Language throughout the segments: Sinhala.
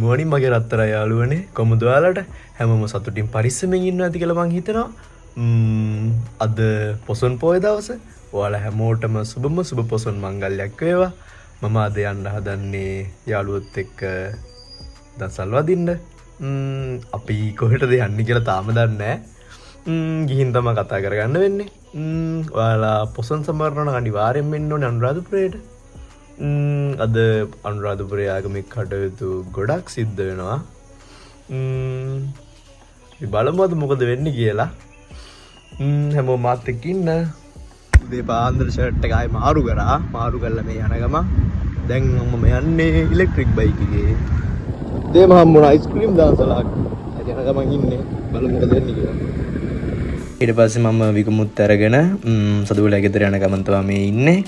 morning මගේ රත්තර යාළුවනේ කොමුද ඔයාලට හැමෝම සතුටින් පරිස්සමෙන් ඉන්න ඇති කියලා මං හිතනවා. අද පොසොන් පොය දවස. ඔයාලා හැමෝටම සුබ පොසොන් මංගල්‍යයක් වේවා. මම අද යන්න හදන්නේ යාළුවොත් එක්ක දසල් වදින්න. අපි කොහෙටද යන්නේ කියලා තාම දන්නේ නැහැ. ගිහින් තමයි කතා කරගන්න වෙන්නේ. ඔයාලා පොසොන් සමරන අනිවාර්යෙන් වෙන්න ඕනේ අනුරාධපුරේට. අද අනුරාධපුරයේ ආගමික කටයුතු ගොඩක් සිද්ධ වෙනවා. බලමු අද මොකද වෙන්නේ කියලා. හැමෝම මාත් එක්ක ඉන්න. උදේ පාන්දර ෂර්ට් එක ආයේ මාරු කරලා මේ යන ගම. දැන් මම යන්නේ ඉලෙක්ට්‍රික් බයික් එකේ. උදේ මම හම්බුණ අයිස්ක්‍රීම් දාසලක්. යන ගමන් ඉන්නේ. බලමු මොකද වෙන්නේ කියලා. ඊට පස්සේ මම විකුමුත් අරගෙන සදුවලා ගෙදර යන ගමන් තමයි මේ ඉන්නේ.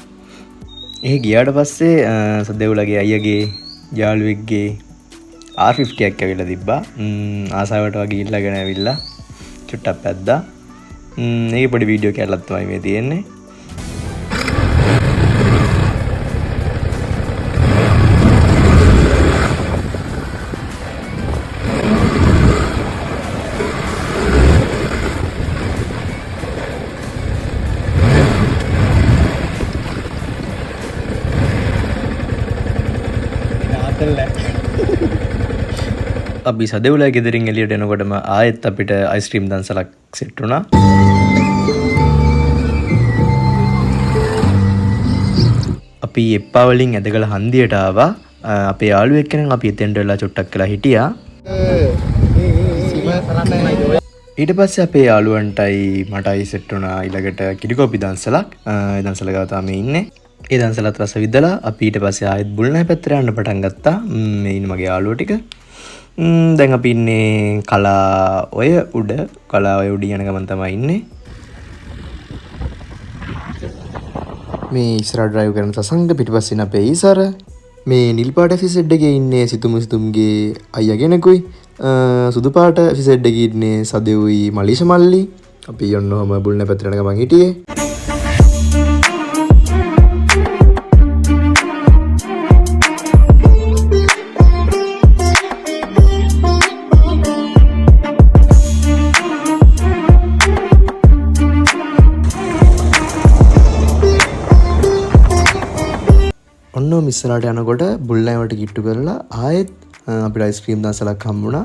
ඒ ගියාට පස්සේ සදෙව්ලගේ අයියගේ යාළුවෙක්ගේ R50 එකක් ඇවිල්ලා තිබ්බා. ආසාවට වගේ ඉල්ලගෙන ඇවිල්ලා චුට්ටක් පැද්දා. මේක පොඩි වීඩියෝ කැලක් තමයි මේ තියෙන්නේ. අපි සදෙව්ලා ගෙදරින් එළියට එනකොටම ආයෙත් අපිට අයිස්ක්‍රීම් දන්සලක් සෙට් වුණා. අපි එප්පා වලින් ඇදගල හන්දියට ආවා. අපේ යාළුවෙක් කෙනෙක් අපි එතෙන්ට වෙලා චුට්ටක් වෙලා හිටියා. ඊට පස්සේ අපේ යාළුවන්ටයි මටයි සෙට් වුණා ඊළඟට කිරිකෝපි දන්සලක්. ඒ දන්සල ගාව තමයි ඉන්නේ. ඒ දන්සලත් රස විදලා අපි ඊට පස්සේ ආයෙත් බුල්නෑ පැත්තට යන්න පටන් ගත්තා. මේ ඉන්න මගේ යාළුවෝ ටික. දැන් අපි ඉන්නේ කලා ඔය උඩ යන ගමන් තමයි ඉන්නේ. මේ ඉස්සරහ ඩ්‍රයිව් කරන සසංග පිටිපස්සින් අපේ ඊසර. මේ නිල් පාට ෆිසෙඩ් එකේ ඉන්නේ සිතුම්ගේ අයියා කෙනෙකුයි. සුදු පාට ෆිසෙඩ් එකේ ඉන්නේ සදෙව්යි මලීෂ මල්ලි. අපි යන්නෝම බුල්නෑ පැත්තට යන ගමන් හිටියේ. ඔන්න මිස්සරට යනකොට බුල්නෑවට කිට්ටු කරලා ආයෙත් අපිට අයිස්ක්‍රීම් දන්සලක් හම්බුණා.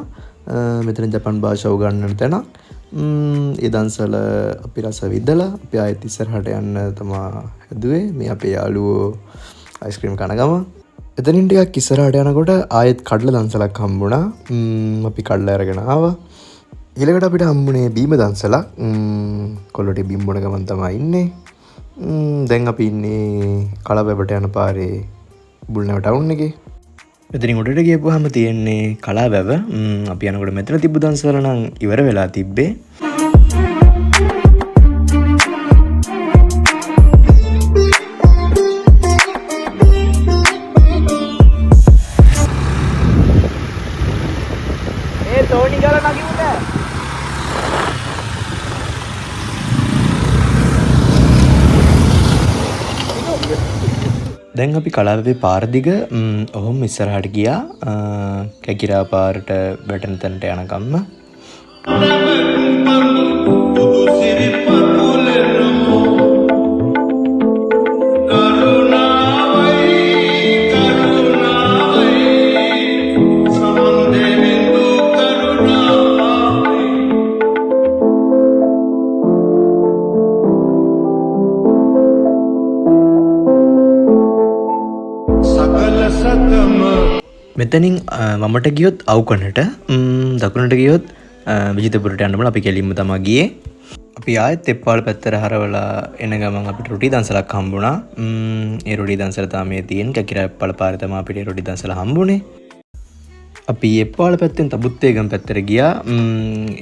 මෙතන ජපන් භාෂාව උගන්වන තැන. ඒ දන්සල අපි රස විදලා අපි ආයෙත් ඉස්සරහට යන්න තමයි හැදුවේ. මේ අපේ යාළුවෝ අයිස්ක්‍රීම් කන ගම. එතනින් ටිකක් ඉස්සරහට යනකොට ආයෙත් කඩල දන්සලක් හම්බුණා. අපි කඩල අරගෙන ආවා. ඊළඟට අපිට හම්බුනේ බීම දන්සලක්. කොල්ලොටි බීම් බොන ගමන් තමයි ඉන්නේ. දැන් අපි ඉන්නේ කලාබැබට යන පාරේ බුල්නෑව ටවුන් එකේ. මෙතනින් උඩට ගියපුවාම තියෙන්නේ කලාබැව. අපි යනකොට මෙතන තිබ්බ දන්සල නම් ඉවර වෙලා තිබ්බේ. තෝනි ගාලා නගිමුද? දැන් අපි කලාවේ පාර දිග ඔහොම ඉස්සරහට ගියා. කැකිරා පාරට වැටෙන තැනට යනකම්ම. මෙතනින් මමට ගියොත් අවුකනට දකුණට ගියොත් විජිතපුරට යන්න බල අපි කෙලින්ම තමයි ගියේ. අපි ආයෙත් එප්පාවල පැත්තට හරවලා එන ගමන් අපිට රොටි දන්සලක් හම්බුණා. ඒ රොටි දන්සල තමයි තියෙන්නේ. කැකිරා එප්පාවල පාරේ තමයි අපිට රොටි දන්සල හම්බුනේ. අපි එප්පාවල පැත්තෙන් තබුත්තේගම පැත්තට ගියා.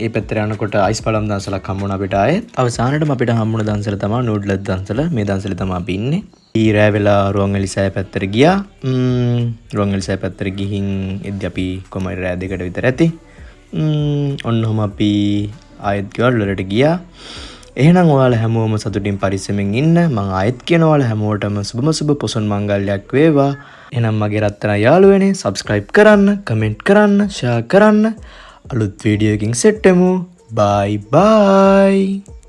ඒ පැත්තට යනකොට අයිස් පළම් දන්සලක් හම්බුණා අපිට ආයෙත්. අවසානටම අපිට හම්බුණ දන්සල තමයි නූඩ්ලස් දන්සල. මේ දන්සලේ තමයි අපි ඉන්නේ. ඊරෑ වෙලා රුවන්වැලිසෑය පැත්තට ගියා. රුවන්වැලිසෑය පැත්තට ගිහින් එද්දි අපි කොහමද රෑ දෙකට විතර ඇති. ඔන්නෝම අපි ආයෙත් ගෙවල් වලට ගියා. එහෙනම් ඔයාලා හැමෝම සතුටින් පරිස්සමෙන් ඉන්න. මම ආයෙත් කියනවා ඔයාලා හැමෝටම සුබ පොසොන් මංගල්‍යයක් වේවා. එහෙනම් මගේ රත්තරන් යාළුවනේ subscribe කරන්න, comment කරන්න, share කරන්න. අලුත් වීඩියෝ එකකින් සෙට් වෙමු. bye bye.